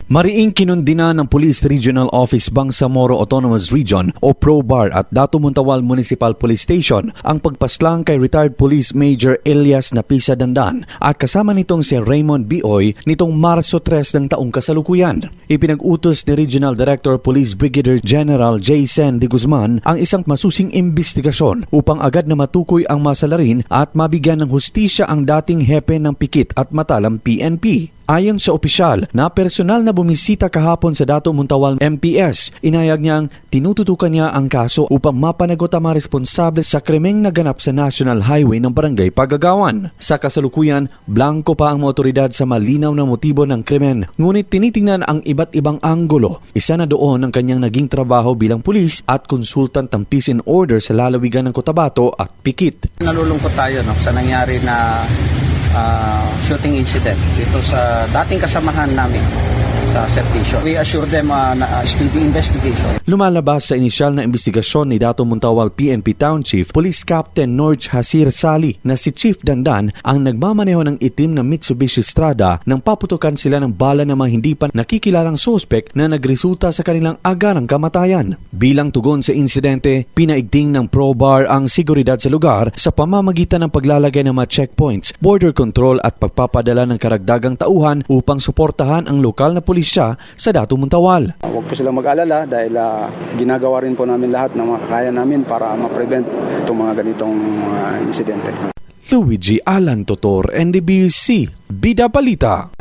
Mariing kinundina ng Police Regional Office Bangsamoro Autonomous Region o PROBAR at Dato Montawal Municipal Police Station ang pagpaslang kay retired Police Major Elias Napisa Dandan at kasama nitong si Raymond Bioy nitong Marso 3 ng taong kasalukuyan. Ipinag-utos ni Regional Director Police Brigadier General Jason de Guzman ang isang masusing imbestigasyon upang agad na matukoy ang masalarin at mabigyan ng hustisya ang dating hepe ng pikit at matalang PNP. Ayon sa opisyal na personal na bumisita kahapon sa Dato Montawal MPS, inayag niyang tinututukan niya ang kaso upang mapanagot ang mga responsable sa krimeng naganap sa National Highway ng Barangay Pagagawan. Sa kasalukuyan, blanco pa ang mga otoridad sa malinaw na motibo ng krimen, ngunit tinitingnan ang iba't ibang anggulo. Isa na doon ang kanyang naging trabaho bilang pulis at consultant ng peace and order sa lalawigan ng Cotabato at Pikit. Nalulungkot tayo sa nangyari na shooting incident dito sa dating kasamahan namin sa servisyo. We assure them na speedy investigation. Lumalabas sa inisyal na investigasyon ni Dato Montawal PNP Town Chief Police Captain Norge Hasir Sali na si Chief Dandan ang nagmamaneho ng itim na Mitsubishi Strada nang paputukan sila ng bala ng mga hindi pa nakikilalang suspect na nagresulta sa kanilang agarang kamatayan. Bilang tugon sa insidente, pinaigting ng PROBAR ang seguridad sa lugar sa pamamagitan ng paglalagay ng mga checkpoints, border control at pagpapadala ng karagdagang tauhan upang suportahan ang lokal na pulisya sa Dato Montawal. Huwag po silang mag-alala dahil ginagawa rin po namin lahat ng makakaya namin para ma-prevent itong mga ganitong insidente. Luigi Alan Totor, NDBC, Bida Balita.